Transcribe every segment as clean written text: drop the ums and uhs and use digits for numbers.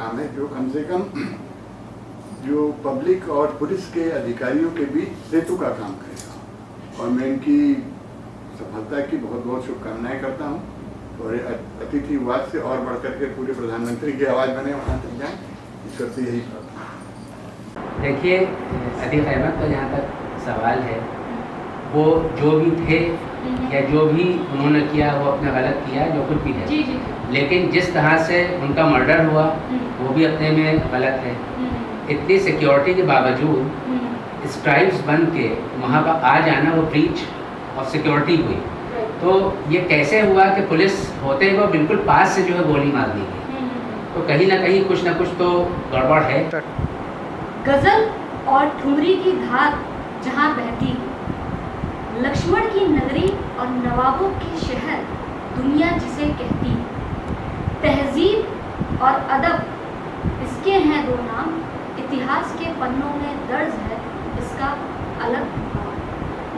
काम है जो कम से कम जो पब्लिक और पुलिस के अधिकारियों के बीच सेतु का काम करेगा। और मैं इनकी सफलता की बहुत बहुत शुभकामनाएं करता हूं। और अतिथिवाद से और बढ़कर के पूरे प्रधानमंत्री की आवाज़ बने वहाँ तक जाएँ, ईश्वर से यही प्रार्थना। देखिए, अतीक अहमद का जहाँ तक सवाल है, वो जो भी थे या जो भी उन्होंने किया वो अपने गलत किया, जो कुछ भी है। जी जी। लेकिन जिस तरह से उनका मर्डर हुआ वो भी अपने में गलत है। इतनी सिक्योरिटी के बावजूद स्ट्राइप्स बन के वहाँ पर आ जाना, वो ब्रीच ऑफ सिक्योरिटी हुई। तो ये कैसे हुआ कि पुलिस होते हुए बिल्कुल पास से जो है गोली मार दी गई। तो कहीं ना कुछ तो गड़बड़ है। गजल और ठुमरी की धार जहाँ बहती, लक्ष्मण की नगरी और नवाबों के शहर दुनिया जिसे कहती, तहजीब और अदब इसके हैं दो नाम, इतिहास के पन्नों में दर्ज है इसका अलग मुकाम।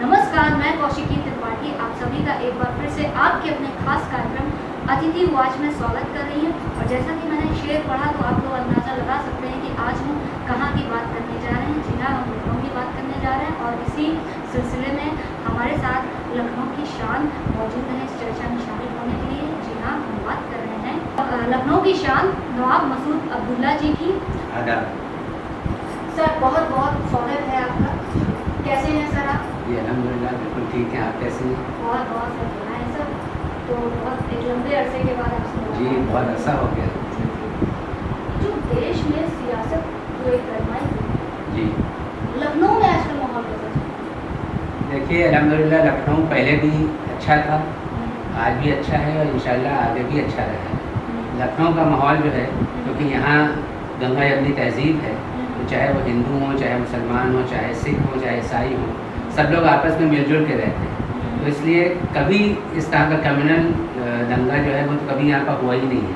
नमस्कार, मैं कौशिकी त्रिपाठी आप सभी का एक बार फिर से आपके अपने खास कार्यक्रम अतिथि वाच में स्वागत कर रही हूँ। और जैसा कि मैंने शेर पढ़ा तो आप लोग अंदाज़ा लगा सकते हैं कि आज हम कहाँ की बात करने जा रहे हैं। जी हाँ, हम लखनऊ की बात करने जा रहे हैं और इसी सिलसिले में हमारे साथ लखनऊ की शान मौजूद है इस चर्चा में शामिल होने के लिए। जी हाँ, हम बात कर रहे हैं लखनऊ की शान नवाब मसूद अब्दुल्ला जी की। सर बहुत बहुत स्वागत है आपका। कैसे हैं सर आप? जी अल्हम्दुलिल्लाह बिल्कुल ठीक है। आप कैसे हैं? बहुत बहुत सर है सर। तो बहुत एक लंबे अरसे के बाद आपसे जी बहुत अच्छा हो गया। जो देश में सियासत जो एक गरमाई हुई, जी लखनऊ में आजकल माहौल कैसा है? देखिए, अल्हम्दुलिल्लाह लखनऊ पहले भी अच्छा था, आज भी अच्छा है और इंशाल्लाह आगे भी अच्छा रहेगा। लखनऊ का माहौल जो है, क्योंकि यहाँ गंगा यमुनी तहजीब है, तो चाहे वो हिंदू हो, चाहे मुसलमान हो, चाहे सिख हो, चाहे ईसाई हो, सब लोग आपस में मिलजुल के रहते हैं। तो इसलिए कभी इस तरह का कम्युनल दंगा जो है वो तो कभी यहाँ पर हुआ ही नहीं है।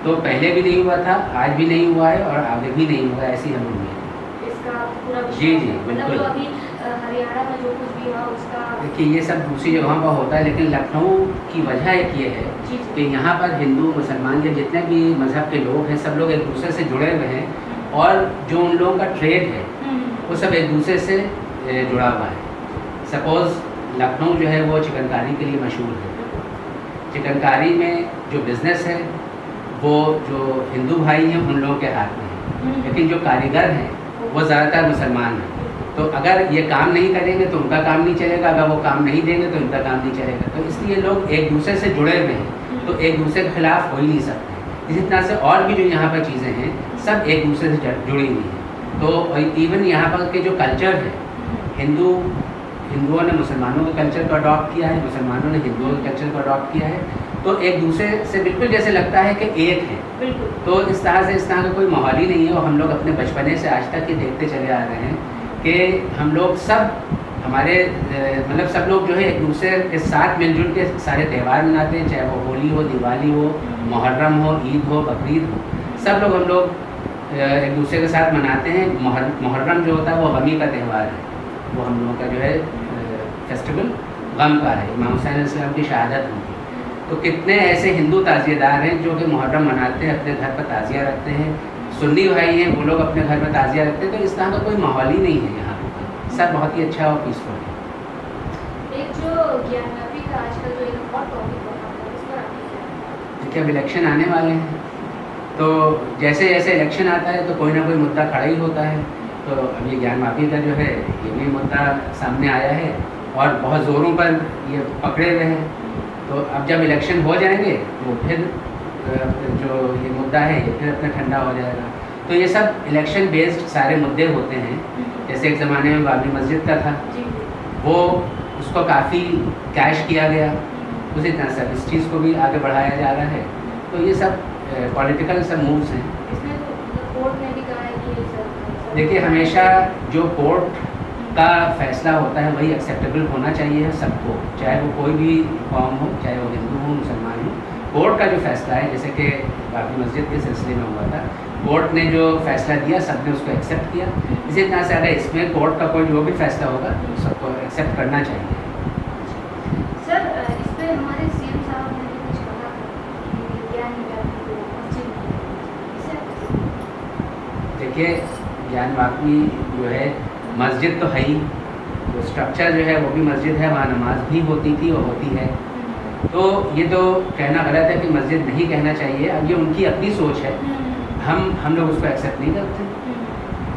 तो पहले भी नहीं हुआ था, आज भी नहीं हुआ है और आगे भी नहीं हुआ, ऐसी हम उम्मीद है। इसका पूरा जी जी मतलब बिल्कुल। जो अभी हरियाणा में जो कुछ भी हुआ उसका देखिए, ये सब दूसरी जगहों पर होता है, लेकिन लखनऊ की वजह एक ये है जी कि यहाँ पर हिंदू मुसलमान या जितने भी मज़हब के लोग हैं, सब लोग एक दूसरे से जुड़े हुए हैं। और जो उन लोगों का ट्रेड है वो सब एक दूसरे से जुड़ा हुआ है। सपोज़ लखनऊ जो है वो चिकनकारी के लिए मशहूर है। चिकनकारी में जो बिज़नेस है वो जो हिंदू भाई हैं उन लोगों के हाथ में है, लेकिन जो कारीगर हैं वो ज़्यादातर मुसलमान हैं। तो अगर ये काम नहीं करेंगे तो उनका काम नहीं चलेगा, अगर वो काम नहीं देंगे तो इनका काम नहीं चलेगा। तो इसलिए लोग एक दूसरे से जुड़े हुए हैं, तो एक दूसरे के खिलाफ हो ही नहीं सकते। इसी तरह से और भी जो यहाँ पर चीज़ें हैं सब एक दूसरे से जुड़ी हुई हैं। तो इवन यहाँ पर के जो कल्चर है, हिंदुओं ने मुसलमानों के कल्चर को अडॉप्ट किया है, मुसलमानों ने हिंदुओं के कल्चर को अडॉप्ट किया है, तो एक दूसरे से बिल्कुल जैसे लगता है कि एक है। तो इस तरह का कोई माहौल ही नहीं है। और हम लोग अपने बचपने से आज तक ये देखते चले आ रहे हैं कि हम लोग सब हमारे मतलब सब लोग जो है एक दूसरे के साथ मिलजुल के सारे त्यौहार मनाते हैं, चाहे वो होली हो, दिवाली हो, मुहर्रम हो, ईद हो, बकरीद हो, सब लोग हम लोग एक दूसरे के साथ मनाते हैं। मुहर्रम जो होता है वो गमी का त्यौहार है, वो हम लोगों का जो है फेस्टिवल गम का है। इमाम हुसैन अलैहिस्सलाम की शहादत हुई। तो कितने ऐसे हिंदू ताज़ियेदार हैं जो कि मुहर्रम मनाते हैं, अपने घर पर ताज़िया रखते हैं। सुन्नी भाई हैं, वो लोग अपने घर में ताज़िया रखते हैं। तो इस तरह का कोई माहौल ही नहीं है यहाँ पर, सब बहुत ही अच्छा और पीसफुल है। एक जो ज्ञानव्यापी का आजकल जो एक हॉट टॉपिक बना है उस पर आपकी क्या राय है? देखिए, अब इलेक्शन आने वाले हैं, तो जैसे जैसे इलेक्शन आता है तो कोई ना कोई मुद्दा खड़ा ही होता है। तो अब ये ज्ञानव्यापी का जो है ये भी मुद्दा सामने आया है और बहुत ज़ोरों पर ये पकड़े हुए हैं। तो अब जब इलेक्शन हो जाएंगे तो फिर जो ये मुद्दा है ये फिर अपना ठंडा हो जाएगा। तो ये सब इलेक्शन बेस्ड सारे मुद्दे होते हैं। जैसे एक ज़माने में बाबरी मस्जिद का था, वो उसको काफ़ी कैश किया गया, उसी तरह से इस चीज़ को भी आगे बढ़ाया जा रहा है। तो ये सब पॉलिटिकल सब मूव्स हैं। इसमें तो कोर्ट ने भी कहा है कि देखिए, हमेशा जो कोर्ट का फैसला होता है वही एक्सेप्टेबल होना चाहिए सबको, चाहे वो कोई भी कौम हो, चाहे वो हिंदू हो, मुसलमान हो। कोर्ट का जो फैसला है, जैसे कि बाबरी मस्जिद के सिलसिले में हुआ था, कोर्ट ने जो फैसला दिया सबने उसको एक्सेप्ट किया। इसी तरह से अगर इसमें कोर्ट का कोई जो भी फैसला होगा सबको एक्सेप्ट करना चाहिए। सर इस पर हमारे सीएम साहब ने भी कुछ कहा था कि ज्ञानव्यापी को मस्जिद में देखिए ज्ञान वापी जो है मस्जिद तो है ही, तो स्ट्रक्चर जो है वो भी मस्जिद है, वहाँ नमाज भी होती थी और होती है। तो ये तो कहना गलत है कि मस्जिद नहीं कहना चाहिए, अब ये उनकी अपनी सोच है, हम लोग उसको एक्सेप्ट नहीं करते।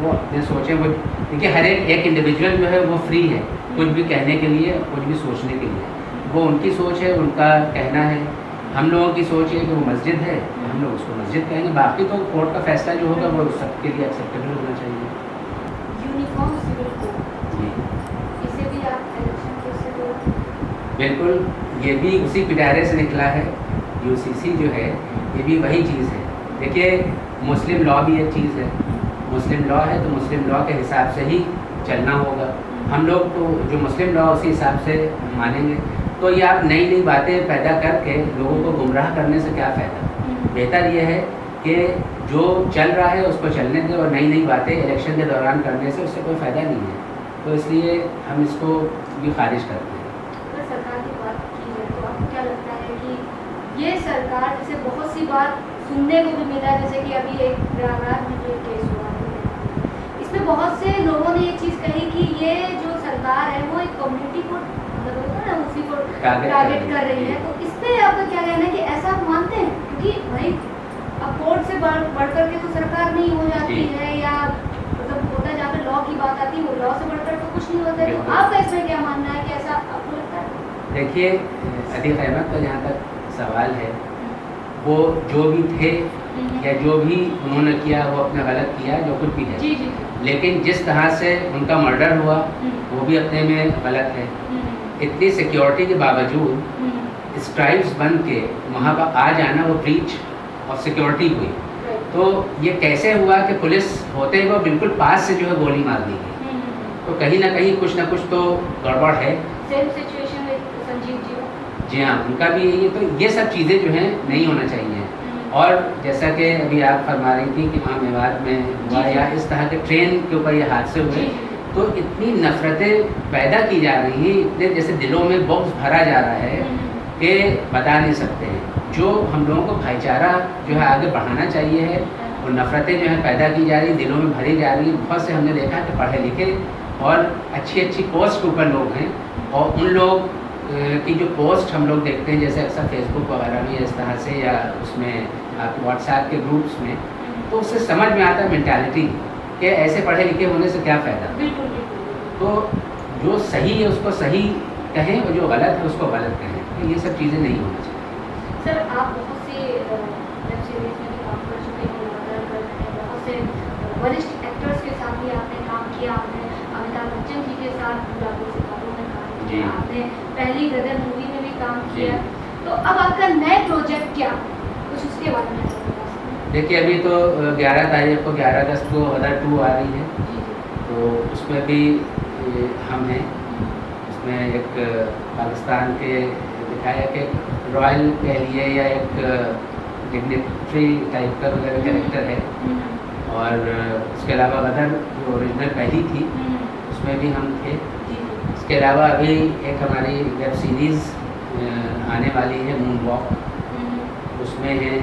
वो अपने सोचें, वो देखिए हर एक इंडिविजुअल जो है वो फ्री है कुछ भी कहने के लिए, कुछ भी सोचने के लिए। वो उनकी सोच है, उनका कहना है। हम लोगों की सोच है कि वो मस्जिद है, हम लोग उसको मस्जिद कहेंगे। बाकी तो कोर्ट का फैसला जो होगा वो सबके लिए एक्सेप्टेबल होना चाहिए। यूनिफॉर्म सिविल कोड, जी इसे भी आप इलेक्शन कैसे करोगे? बिल्कुल, ये भी उसी पिटारे से निकला है। यूसीसी जो है ये भी वही चीज़ है। देखिए मुस्लिम लॉ भी एक चीज़ है, मुस्लिम लॉ है तो मुस्लिम लॉ के हिसाब से ही चलना होगा। हम लोग तो जो मुस्लिम लॉ उसी हिसाब से मानेंगे। तो ये आप नई नई बातें पैदा करके लोगों को गुमराह करने से क्या फ़ायदा। बेहतर ये है कि जो चल रहा है उसको चलने दें, और नई नई बातें इलेक्शन के दौरान करने से उससे कोई फ़ायदा नहीं है। तो इसलिए हम इसको भी खारिज करते हैं। अगर सरकार की बात की जाए तो आपको क्या लगता है कि ये सरकार, जैसे बहुत सी बात सुनने को भी मिला, जैसे कि अभी एक प्रयागराज में जो केस हुआ है, इसमें बहुत से लोगों ने ये चीज़ कही कि ये जो सरकार है वो एक कम्युनिटी को मतलब होता है ना, उसी को टारगेट कर रही है। तो इस पर आपका क्या कहना है कि ऐसा आप मानते हैं? क्योंकि भाई अब कोर्ट से बढ़ करके तो सरकार नहीं हो जाती है, या मतलब होता है जहाँ पे लॉ की बात आती है वो लॉ से बढ़कर तो कुछ नहीं होता है। तो आपका इसमें क्या मानना है कि ऐसा आपको लगता है? देखिए अतीक अहमद का जहाँ तक सवाल है, वो जो भी थे या जो भी उन्होंने किया वो अपने गलत किया, जो कुछ भी है। जी जी। लेकिन जिस तरह से उनका मर्डर हुआ वो भी अपने में गलत है। इतनी सिक्योरिटी के बावजूद स्ट्राइप्स बन के वहाँ पर आ जाना, वो ब्रीच ऑफ सिक्योरिटी हुई। तो ये कैसे हुआ कि पुलिस होते हुए बिल्कुल पास से जो है गोली मार दी गई। तो कहीं ना कुछ तो गड़बड़ है। सेम सिचुएशन में संजीव जी, जी हाँ, उनका भी यही है। तो ये सब चीज़ें जो हैं नहीं होना चाहिए। और जैसा कि अभी आप फरमा रही थी कि वहाँ मेवात में हुआ या इस तरह के ट्रेन के ऊपर ये हादसे हुए, तो इतनी नफ़रतें पैदा की जा रही हैं, इतने जैसे दिलों में बॉक्स भरा जा रहा है कि बता नहीं सकते हैं। जो हम लोगों को भाईचारा जो है आगे बढ़ाना चाहिए है, और नफ़रतें जो है पैदा की जा रही, दिलों में भरी जा रही। बहुत से हमने देखा कि पढ़े लिखे और अच्छी अच्छी पोस्ट के ऊपर लोग हैं, और उन लोग की जो पोस्ट हम लोग देखते हैं जैसे अक्सर फेसबुक वगैरह में इस तरह से, या उसमें आप व्हाट्सएप के ग्रुप्स में, तो उससे समझ में आता है मेंटालिटी कि ऐसे पढ़े लिखे होने से क्या फ़ायदा। बिल्कुल। तो जो सही है उसको सही कहें और जो गलत है उसको गलत कहें। तो ये सब चीज़ें नहीं होनी चाहिए। सर आप बहुत से वेब सीरीज में भी काम कर चुके हैं, लगातार कर रहे हैं, बहुत से वरिष्ठ एक्टर्स के साथ भी आपने काम किया। आपने अमिताभ बच्चन जी के साथ गुलाबों से बातों में काम किया, आपने पहली गदर मूवी में भी काम किया। तो अब आपका नए प्रोजेक्ट क्या, कुछ उसके बारे में बता सकते हैं? देखिए अभी तो 11 तारीख को 11 अगस्त को गदर 2 आ रही है, जी। तो उसमें भी हम हैं। उसमें एक पाकिस्तान के दिखाया कि रॉयल कह लिए या एक डिग्निटरी टाइप का वगैरह कैरेक्टर है। और उसके अलावा गदर जो ओरिजिनल पहली थी उसमें भी हम थे। इसके अलावा अभी एक हमारी वेब सीरीज़ आने वाली है मून वॉक, उसमें है।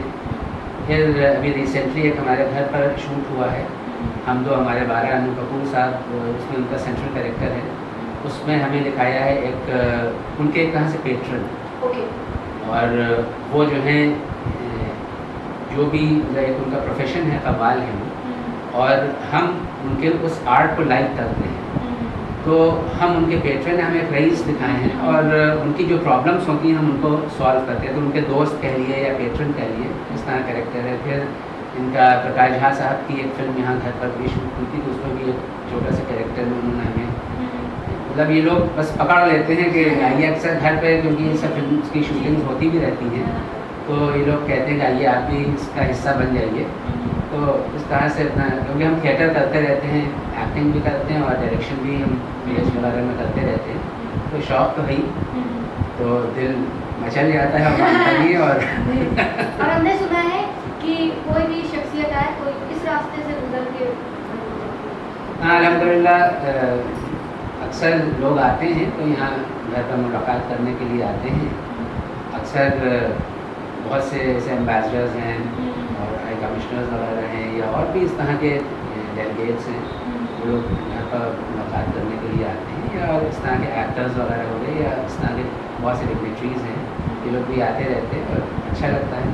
फिर अभी रिसेंटली एक हमारे घर पर शूट हुआ है, हम दो हमारे 12 अनु कपूर साहब, उसमें उनका सेंट्रल कैरेक्टर है। उसमें हमें दिखाया है एक उनके कहाँ से पेट्रन, और वो जो हैं जो भी एक उनका प्रोफेशन है, कव्वाल है वो, और हम उनके उस आर्ट को लाइक करते हैं। तो हम उनके पेट्रन, हमें एक रईस दिखाए हैं, और उनकी जो प्रॉब्लम्स होती हैं हम उनको सॉल्व करते हैं। तो उनके दोस्त कह लिए या पेट्रन कह लिए, इस तरह कैरेक्टर है। फिर इनका प्रकाश झा साहब की एक फ़िल्म यहाँ घर पर भी शूट हुई थी, तो उसमें भी एक छोटा सा कैरेक्टर में उन्होंने हमें, मतलब ये लोग बस पकड़ लेते हैं कि आइए, अक्सर घर पे क्योंकि ये सब फिल्म की शूटिंग होती भी रहती हैं, तो ये लोग कहते हैं कि आइए आप भी इसका हिस्सा बन जाइए। तो इस तरह से अपना, क्योंकि हम थिएटर करते रहते हैं, एक्टिंग भी करते हैं और डायरेक्शन भी हम पेज वगैरह में करते रहते हैं, तो शौक़ तो है ही, तो दिल मचल जाता है और मानता नहीं है। और हमने सुना है कि कोई भी शख्सियत आए, कोई इस रास्ते से गुजर के, हाँ अल्हम्दुलिल्लाह, अक्सर लोग आते हैं तो यहाँ घर पर मुलाकात करने के लिए आते हैं। अक्सर बहुत से ऐसे एम्बेसडर्स हैं और हाई कमिश्नर्स वगैरह हैं, या और भी इस तरह के डेलीगेट्स हैं, वो लोग यहाँ पर मुलाकात करने के लिए आते हैं, या इस तरह के एक्टर्स वगैरह हो गए, या इस तरह के बहुत से डिग्नेटरीज़ हैं, ये लोग भी आते रहते हैं और अच्छा लगता है,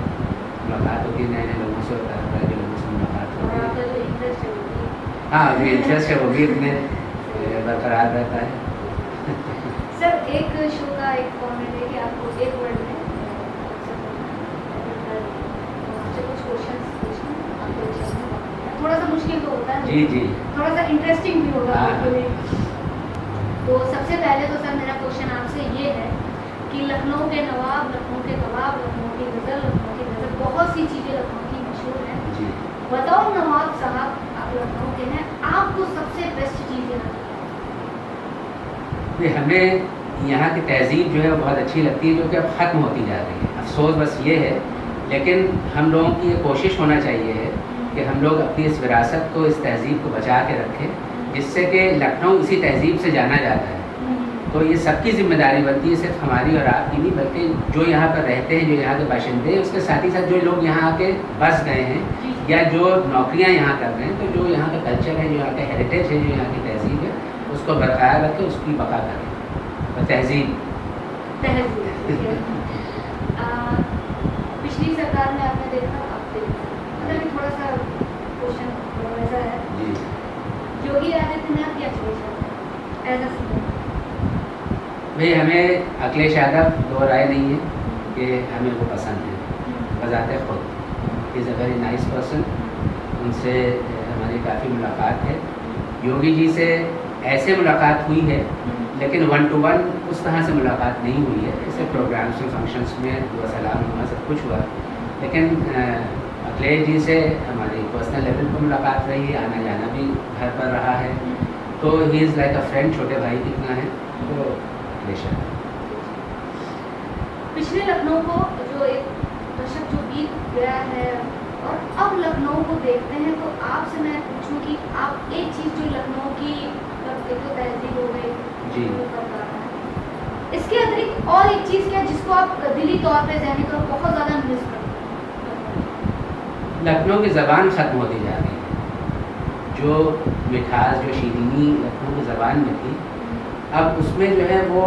मुलाकात होती है, नए नए लोगों से होता है, के लोगों से मुलाकात होती है। हाँ, जो इंटरेस्ट है वो भी अपने बरकरार रहता है। सर एक शो का एक फॉर्मेट है कि आपको एक वर्ड में कुछ क्वेश्चंस पूछना, आपको थोड़ा सा मुश्किल तो होता है, जी जी, थोड़ा सा इंटरेस्टिंग भी होगा हाँ। आपके लिए। तो सबसे पहले तो सर मेरा क्वेश्चन आपसे ये है कि लखनऊ के नवाब, लखनऊ के कबाब, लखनऊ की गज़ल, बहुत सी चीज़ें लखनऊ की मशहूर हैं। जी। बताओ नवाब साहब, आप लखनऊ के हैं, आपको सबसे बेस्ट चीज़ यहाँ ये हमें यहाँ की तहज़ीब जो है बहुत अच्छी लगती है, जो कि अब ख़त्म होती जा रही है। अफसोस बस ये है, लेकिन हम लोगों की ये कोशिश होना चाहिए है कि हम लोग अपनी इस विरासत को, इस तहज़ीब को बचा के रखें, जिससे कि लखनऊ इसी तहज़ीब से जाना जाता है। तो ये सबकी ज़िम्मेदारी बनती है, सिर्फ हमारी और आपकी नहीं, बल्कि जो यहाँ पर रहते हैं, जो यहाँ के बाशिंदे हैं, उसके साथ ही साथ जो लोग यहाँ आके बस गए हैं या जो नौकरियाँ यहाँ कर रहे हैं, तो जो यहाँ का कल्चर है, जो यहाँ का हेरिटेज है, जो यहाँ की तहज़ीब है, उसको बरकरार रखें, उसकी बका करें। तो तहज़ीब पिछली सरकार में आपने देखा, मतलब थोड़ा सा क्वेश्चन ऐसा है, जी योगी आदित्यनाथ क्या सोच एज अ भाई, हमें अखिलेश यादव दो राय नहीं है कि हमें वो पसंद है, बजाते खुद is a very nice person, उनसे हमारी काफ़ी मुलाकात है। योगी जी से ऐसे मुलाकात हुई है, लेकिन 1 to 1 उस तरह से मुलाकात नहीं हुई है, जैसे प्रोग्राम्स में, फंक्शंस में दुआ सलाम हुआ, सब कुछ हुआ, लेकिन अखिलेश जी से हमारी पर्सनल लेवल पर मुलाकात रही है, आना जाना भी घर पर रहा है, तो he is like a friend, छोटे भाई कितना है, तो अखिलेश यादव। पिछले लखनऊ को जो एक दशक जो बीत गया है और अब लखनऊ को देखते हैं, तो आपसे मैं पूछूं कि आप एक चीज़ जो लखनऊ की, मतलब एक तो तहजीब हो गई जी, इसके अतिरिक्त और एक चीज़ क्या जिसको आप दिली तौर पे, ज़हनी तौर पर बहुत ज़्यादा मिस करते हैं? लखनऊ की ज़बान ख़त्म होती जा रही है, जो मिठास, जो शीरीनी लखनऊ की ज़बान में थी, अब उसमें जो है वो,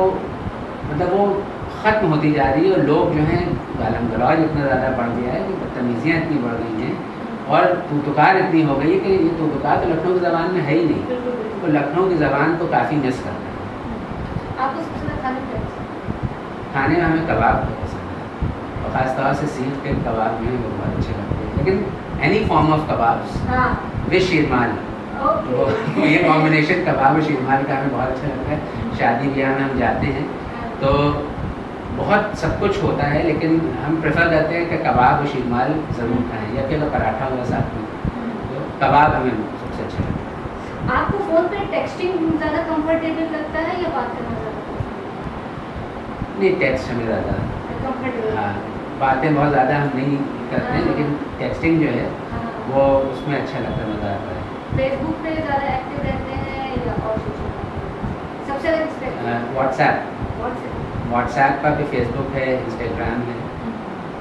मतलब वो ख़त्म होती जा रही है, और लोग जो हैं गालम गलौज इतना ज़्यादा बढ़ गया है कि बदतमीज़ियाँ इतनी बढ़ गई हैं, और तूतुकार इतनी हो गई है कि ये तूतुकार तो लखनऊ की ज़बान में है ही नहीं, तो लखनऊ की ज़बान को काफ़ी मिस करता है। आपको सबसे ज़्यादा खाने में हमें कबाब बहुत पसंद है, और ख़ासतौर से सीख के कबाब जो हैं वो बहुत अच्छे लगते हैं, लेकिन any form of kebabs with sheermal, वो ये कॉम्बिनेशन कबाब और शीरमाल का हमें बहुत अच्छा लगता है। शादी ब्याह में हम जाते हैं तो बहुत सब कुछ होता है, लेकिन हम प्रेफर करते हैं कि कबाब और शीरमाल ज़रूर खाएँ, या फिर पराठा हुआ साथ में, तो कबाब हमें सबसे अच्छा लगता है। आपको फ़ोन पे टेक्सटिंग ज़्यादा कंफर्टेबल लगता है या बात करना ज़्यादा? नहीं, टेक्स्ट हमें ज़्यादा कंफर्टेबल। हाँ, बातें बहुत ज़्यादा हम नहीं करते हैं, लेकिन टेक्सटिंग जो है वो उसमें अच्छा लगता है, मज़ा आता है। फेसबुक पे ज़्यादा एक्टिव रहते हैं या और सोशल मीडिया? सबसे ज़्यादा व्हाट्सएप पर भी, फेसबुक है, इंस्टाग्राम है,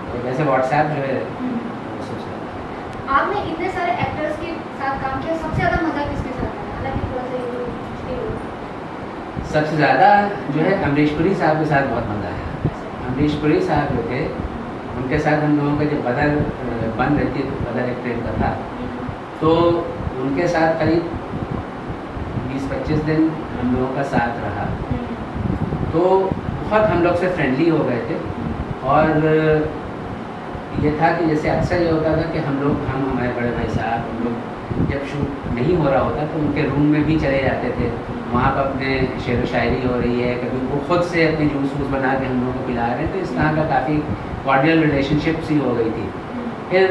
तो वैसे व्हाट्सएप जो है वो सबसे ज़्यादा। आपने इतने सारे एक्टर्स के साथ काम किया, सबसे ज़्यादा मज़ा किसके साथ आया? हालांकि थोड़ा सा ये मुश्किल हो। सबसे ज़्यादा जो है अमरीश पुरी साहब के साथ बहुत मज़ा आया। अमरीश पुरी साहब जो थे, उनके साथ हम लोगों का जब बदर बन रही थी, बदर एक ट्रेन का था, तो उनके साथ करीब 20-25 दिन हम लोगों का साथ रहा, तो बहुत हम लोग से फ्रेंडली हो गए थे। और ये था कि जैसे अक्सर ये होता था कि हम हमारे बड़े भाई साहब, हम लोग जब शूट नहीं हो रहा होता तो उनके रूम में भी चले जाते थे, वहाँ पर अपने शेर व शायरी हो रही है, कभी वो खुद से अपनी जूस वूस बना के हम लोगों को पिला रहे थे, इस तरह का काफ़ी कॉर्डियल रिलेशनशिप सी हो गई थी। फिर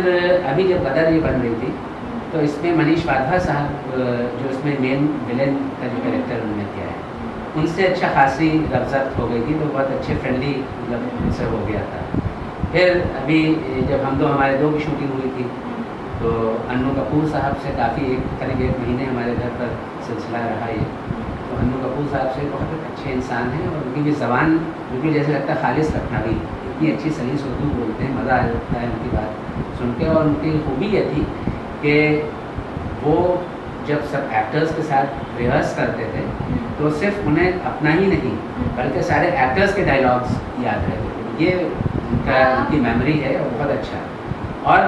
अभी जब बदर ये बन रही थी, तो इसमें मनीष वाधवा साहब जो इसमें मेन विलेन का जो कैरेक्टर उन्होंने किया है, उनसे अच्छा खासी रब्ज़त हो गई थी, तो बहुत अच्छे फ्रेंडली मतलब उनसे हो गया था। फिर अभी जब हम दो हमारे दो की शूटिंग हुई थी, तो अन्नू कपूर साहब से काफ़ी करीब 1 महीने हमारे घर पर सिलसिला रहा ये, तो अन्नू कपूर साहब से बहुत अच्छे इंसान हैं, और उनकी भी ज़बान बिल्कुल जैसे लगता है खालिस लखनवी, इतनी अच्छी सही उर्दू बोलते हैं, मज़ा आ जाता है उनकी बात सुन के। और उनकी खूबी ये थी कि वो जब सब एक्टर्स के साथ रिहर्स करते थे तो सिर्फ उन्हें अपना ही नहीं बल्कि सारे एक्टर्स के डायलॉग्स याद रहते थे। ये उनकी मेमोरी है और बहुत अच्छा है। और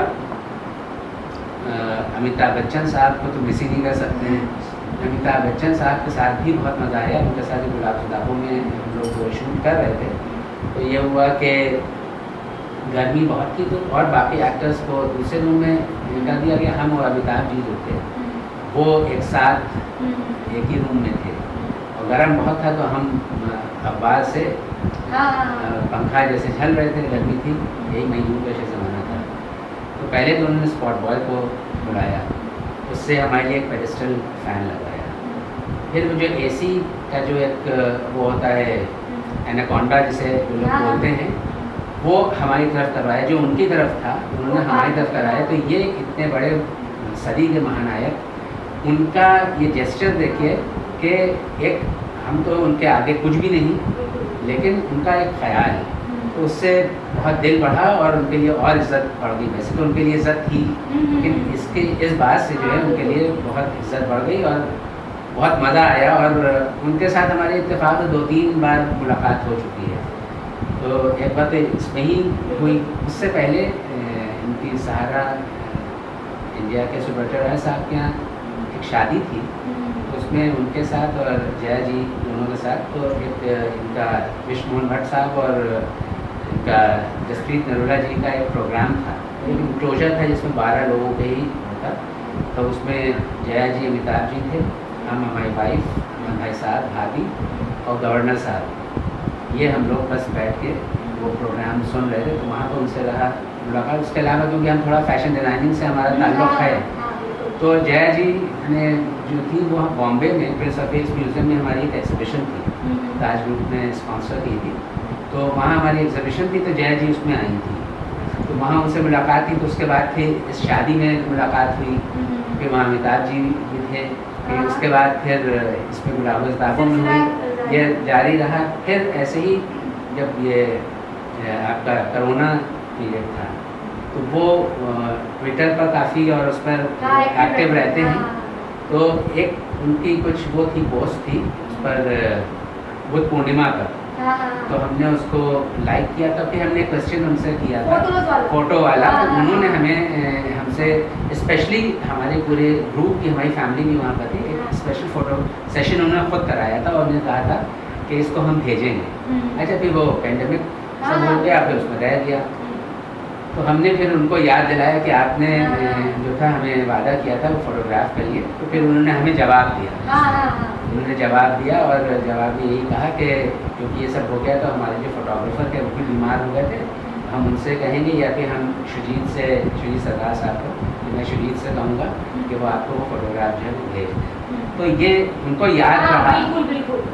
अमिताभ बच्चन साहब को तो मिस ही नहीं कर सकते हैं। अमिताभ बच्चन साहब के साथ भी बहुत मज़ा आया। उनके साथ गुलाब किताबों में हम लोग शूट कर रहे थे तो ये हुआ कि गर्मी बहुत थी तो और बाकी एक्टर्स को दूसरे रूम में कर दिया गया। हम और अमिताभ जी जो थे वो एक साथ एक ही रूम में थे और गर्म बहुत था तो हम अखबार से पंखा जैसे झल रहे थे, गर्मी थी, यही महीनों का ज़माना था। तो पहले तो उन्होंने स्पॉट बॉय को बुलाया, उससे हमारे लिए एक पेडिस्टल फ़ैन लगाया। फिर जो एसी का जो एक वो होता है एनाकोंडा जिसे जो लोग बोलते हैं वो हमारी तरफ करवाया, जो उनकी तरफ था उन्होंने हमारी तरफ कराया। तो ये इतने बड़े सदी के महानायक, उनका ये जेस्चर देखिए कि एक हम तो उनके आगे कुछ भी नहीं लेकिन उनका एक ख्याल तो उससे बहुत दिल बढ़ा और उनके लिए और इज़्ज़त बढ़ गई। वैसे तो उनके लिए इज़्ज़त थी लेकिन इस बात से जो है उनके लिए बहुत इज़्ज़त बढ़ गई और बहुत मज़ा आया। और उनके साथ हमारे इत्तेफाक 2-3 बार मुलाकात हो चुकी है। तो एक बात इसमें ही हुई, उससे पहले इनकी सहारा इंडिया के सुपरस्टार राय साहब के यहाँ एक शादी थी तो उसमें उनके साथ और जया जी दोनों के साथ तो एक इनका विष्णु मोहन भट्ट साहब और इनका जसप्रीत नरोला जी का एक प्रोग्राम था, एक इंक्लोजर था जिसमें 12 लोगों के ही होता। तो उसमें जया जी अमिताभ जी थे, हम हमारी वाइफ, हमारे भाई साहब, भाभी और गवर्नर साहब, ये हम लोग बस बैठ के वो प्रोग्राम सुन रहे थे। तो वहाँ पर उनसे रहा मुलाकात। उसके अलावा क्योंकि हम थोड़ा फैशन डिज़ाइनिंग से हमारा ताल्लुक़ है तो जया जी ने जो थी वो बॉम्बे में प्रिंस ऑफ वेल्स म्यूज़ियम में हमारी एक एग्जीबिशन थी, ताज ग्रुप ने स्पॉन्सर की थी। तो वहाँ हमारी एग्जीबिशन थी तो जया जी उसमें आई थी तो वहाँ उनसे मुलाकात थी। तो उसके बाद फिर इस शादी में मुलाकात हुई, फिर वहाँ अमिताभ जी भी थे, फिर उसके बाद फिर इसमें गुलाब किताबों में हुई, ये जारी रहा। फिर ऐसे ही जब ये आपका कोरोना पीरियड था तो वो ट्विटर पर काफ़ी और उस पर एक्टिव रहते हैं। तो एक उनकी कुछ वो थी पोस्ट थी उस पर बुद्ध पूर्णिमा पर, तो हमने उसको लाइक किया था। फिर हमने क्वेश्चन उनसे किया था फ़ोटो वाला, तो उन्होंने हमें हमसे स्पेशली हमारे पूरे ग्रुप की हमारी फैमिली भी वहाँ पर थी, एक स्पेशल फ़ोटो सेशन उन्होंने खुद कराया था और उन्होंने कहा था कि इसको हम भेजेंगे। अच्छा, फिर वो पेंडेमिक सब हो गया, फिर उसमें रह गया। तो हमने फिर उनको याद दिलाया कि आपने जो था हमें वादा किया था वो फ़ोटोग्राफ करिए। तो फिर उन्होंने हमें जवाब दिया, उन्होंने जवाब दिया और जवाब में यही कहा कि क्योंकि ये सब हो गया तो हमारे जो फ़ोटोग्राफ़र थे वो भी बीमार हो गए थे, हम उनसे कहेंगे या फिर हम शुजीत सरदार साहब को, मैं शुजीत से कहूँगा कि वो आपको वो फ़ोटोग्राफ जो है वो भेज दें। तो ये उनको याद रहा।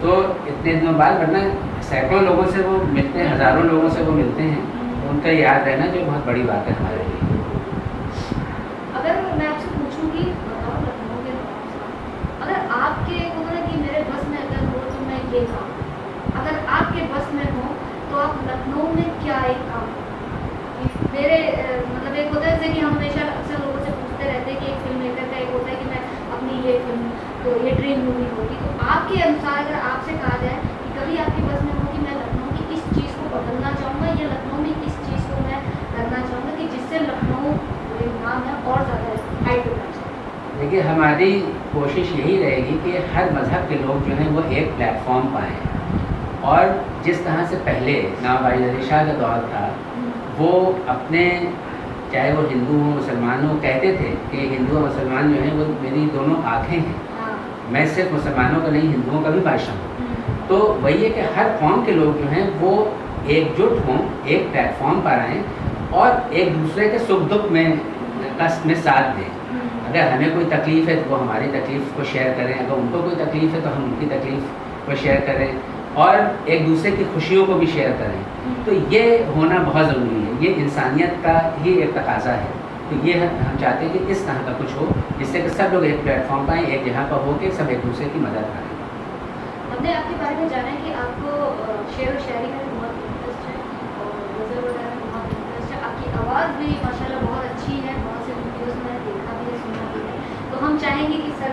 तो इतने दिनों बाद, वरना सैकड़ों लोगों से वो मिलते हैं, हज़ारों लोगों से वो मिलते हैं, तो उनका याद रहना जो बहुत बड़ी बात है हमारे लिए। अगर मैं आपसे पूछूंगी लखनऊ के अगर आपके कि मेरे बस में अगर हो तो मैं ये काम, अगर आपके बस में हो तो आप लखनऊ में क्या एक काम, मेरे मतलब एक होता है जैसे कि हम हमेशा अक्सर लोगों से पूछते रहते हैं कि एक फिल्म मेकर का एक होता है कि मैं अपनी ये फिल्म तो ये ड्रीम मूवी होगी। तो आपके अनुसार अगर आपसे कहा जाए कि कभी आपकी बस में हो कि मैं लखनऊ की इस चीज़ को बदलना चाहूँगा या लखनऊ में इस चीज़ को मैं करना चाहूँगा कि जिससे लखनऊ नाम है और ज़्यादा हाइट होना चाहिए। देखिए, हमारी कोशिश यही रहेगी कि हर मज़हब के लोग जो हैं वो एक प्लेटफॉर्म पाएँ। और जिस तरह से पहले नवाब अली शाह का दौर था, वो अपने चाहे वो हिंदू हो मुसलमान हो कहते थे कि हिंदू और मुसलमान जो हैं वो मेरी दोनों आँखें हैं, मैं सिर्फ मुसलमानों का नहीं हिंदुओं का भी बादशाह हूँ। तो वही है कि हर कौम के लोग जो हैं वो एकजुट हों, एक प्लेटफॉर्म पर आएँ और एक दूसरे के सुख दुख में साथ दें। अगर हमें कोई तकलीफ़ है तो वो हमारी तकलीफ़ को शेयर करें, अगर उनको कोई तकलीफ़ है तो हम उनकी तकलीफ़ को शेयर करें और एक दूसरे की खुशियों को भी शेयर करें। तो ये होना बहुत ज़रूरी है, ये इंसानियत का ही एक तकाज़ा है। तो ये हम चाहते हैं कि इस तरह का कुछ हो जिससे कि सब लोग एक प्लेटफॉर्म पर आएँ, एक जगह पर हो के सब एक दूसरे की मदद करें। हमने आपके बारे में जाना है कि आपको शेर व शायरी में बहुत इंटरेस्ट है और गज़ल वगैरह में बहुत इंटरेस्ट है, आपकी आवाज़ भी माशाल्लाह बहुत अच्छी है, बहुत से वीडियोज़ में देखा भी है, सुना भी है। तो हम चाहेंगे कि सर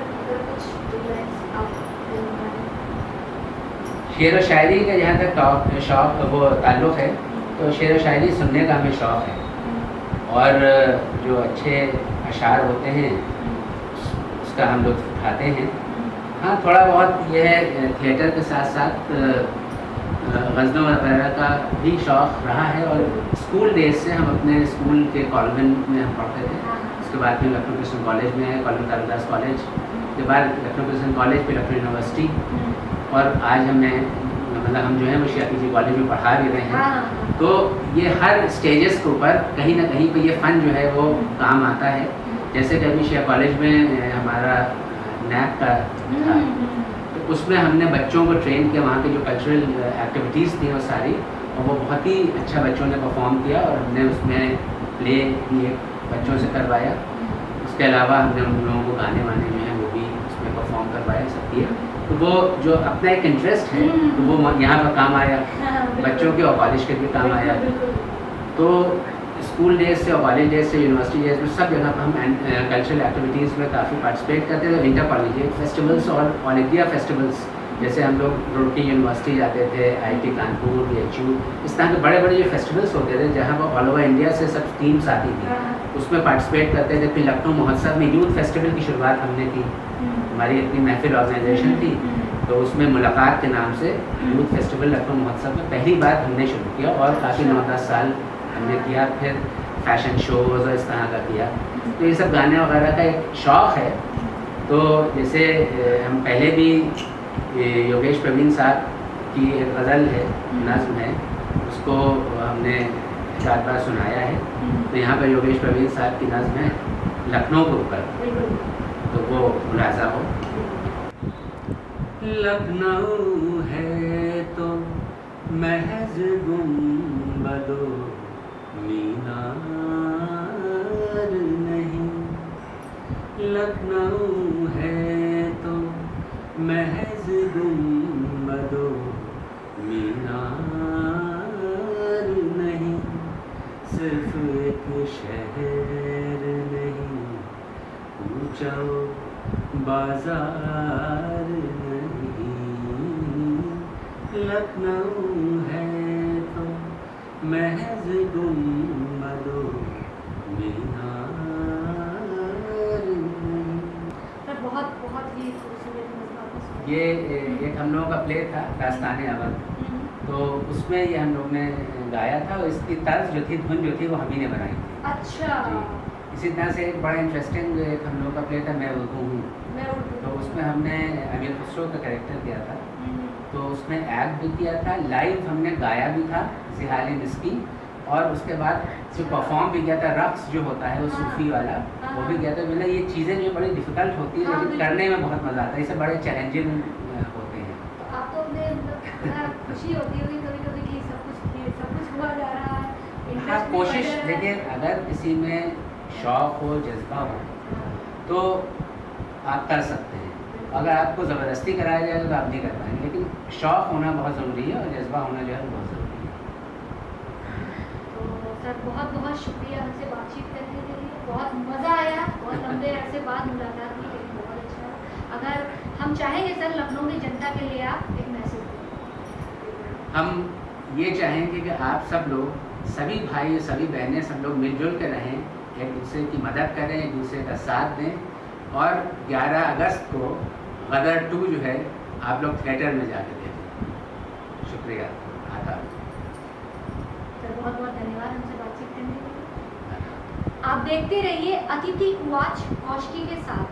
शेर व शायरी का जहाँ तक शौक़ वो ताल्लुक़ है, तो शेर व शायरी सुनने का हमें शौक़ है, और जो अच्छे अशार होते हैं उसका हम लोग उठाते हैं। हाँ, थोड़ा बहुत यह है थिएटर के साथ साथ गज़लों वगैरह का भी शौक़ रहा है, और स्कूल डेज से हम अपने स्कूल के कॉन्वेंट में हम पढ़ते थे। उसके बाद फिर लखनऊ क्रिश्चियन कॉलेज में है, कॉलेज तालुकदास कॉलेज के बाद लखनऊ क्रिश्चियन कॉलेज, फिर लखनऊ यूनिवर्सिटी, और आज हम जो है वो शियापी कॉलेज में पढ़ा भी रहे हैं। तो ये हर स्टेजेस के ऊपर कहीं ना कहीं पे ये फ़न जो है वो काम आता है। जैसे कि अभी शिया कॉलेज में हमारा नैक का था, तो उसमें हमने बच्चों को ट्रेन किया, वहाँ के जो कल्चरल एक्टिविटीज़ थी वो सारी, और वो बहुत ही अच्छा बच्चों ने परफॉर्म किया, और हमने उसमें प्ले भी बच्चों से करवाया। उसके अलावा हमने उन लोगों को गाने वाने जो हैं वो भी उसमें परफॉर्म करवाया, सब किया। तो वो जो अपना एक इंटरेस्ट है तो वो यहाँ पर काम आया, बच्चों के और कॉलेज के भी काम आया। तो स्कूल डेज से और कॉलेज डेज से यूनिवर्सिटी डेज में सब जगह पर हम कल्चरल एक्टिविटीज़ में काफ़ी पार्टिसिपेट करते थे। इंटर कॉलेज फेस्टिवल्स और ऑल इंडिया फेस्टिवल्स, जैसे हम लोग रुड़की यूनिवर्सिटी जाते थे, IIT कानपुर, BHU, इस तरह के बड़े बड़े जो फेस्टिवल्स होते थे जहाँ पर ऑल ओवर इंडिया से सब टीम्स आती थी, उसमें पार्टिसिपेट करते थे। फिर लखनऊ महोत्सव में यूथ फेस्टिवल की शुरुआत हमने की, हमारी इतनी महफिल ऑर्गेनाइजेशन थी, तो उसमें मुलाकात के नाम से यूथ फेस्टिवल लखनऊ महोत्सव में पहली बार हमने शुरू किया, और काफ़ी 9-10 साल हमने किया। फिर फैशन शोज़ और इस तरह का किया। तो ये सब गाने वगैरह का एक शौक़ है। तो जैसे हम पहले भी योगेश प्रवीण साहब की एक गज़ल है, नज़्म है, उसको हमने 4 बार सुनाया है। तो यहाँ पर योगेश प्रवीण साहब की नज़्म है लखनऊ के ऊपर, तो वो मुलाज़ा हो। लखनऊ है तो महज गुंबदो मीनार नहीं, लखनऊ है तो महज गुंबदो मीनार नहीं, सिर्फ एक शहर नहीं, ऊंचा बाजार नहीं, लखनऊ है तो महज गुंबदो मीनार नहीं। बहुत बहुत ही खूबसूरत। ये एक हम लोगों का प्ले था दास्तान अवध, तो उसमें ये हम लोग ने गाया था, और इसकी तर्ज जो थी, धुन जो थी, वो हम ही ने बनाई थी। अच्छा जी। इसी तरह से एक बड़ा इंटरेस्टिंग एक हम लोग का प्ले था मैं उर्दू हूँ, तो उसमें हमने अमीर खुसरो का कैरेक्टर किया था। तो उसमें एक्ट भी किया था, लाइव हमने गाया भी था ज़िहाली मिस्की, और उसके बाद जो परफॉर्म भी किया था, रक्स जो होता है वो सूफी वाला, वो भी किया था। मतलब ये चीज़ें जो बड़ी डिफ़िकल्ट होती है, लेकिन करने में बहुत मज़ा आता है, इसे बड़े चैलेंजिंग होते हैं। तो आप तो मतलब खुशी होती होगी कभी कभी कि सब कुछ हुआ जा रहा है। हाँ, कोशिश देखिए, अगर किसी में शौक़ हो, जज्बा हो, तो आप कर सकते हैं। अगर आपको ज़बरदस्ती कराया जाएगा तो आप नहीं कर पाएंगे, लेकिन शौक़ होना बहुत ज़रूरी है, और जज्बा होना जो है बहुत ज़रूरी है। तो सर बहुत बहुत शुक्रिया हमसे बातचीत करने के लिए, बहुत मज़ा आया, बहुत लंबे अरसे बाद मुलाकात हुई, लेकिन बहुत अच्छा। अगर हम चाहेंगे सर लखनऊ की जनता के लिए आप एक मैसेज दें। हम ये चाहेंगे कि आप सब लोग, सभी भाई, सभी बहनें, सब लोग मिलजुल कर रहें, एक दूसरे की मदद करें, एक दूसरे का साथ दें, और 11 अगस्त को गदर 2 जो है आप लोग थिएटर में जाके देखें। शुक्रिया, आदाब। सर बहुत बहुत धन्यवाद हमसे बातचीत करने के लिए। आप देखते रहिए अतिथि उवाच कौशिकी के साथ।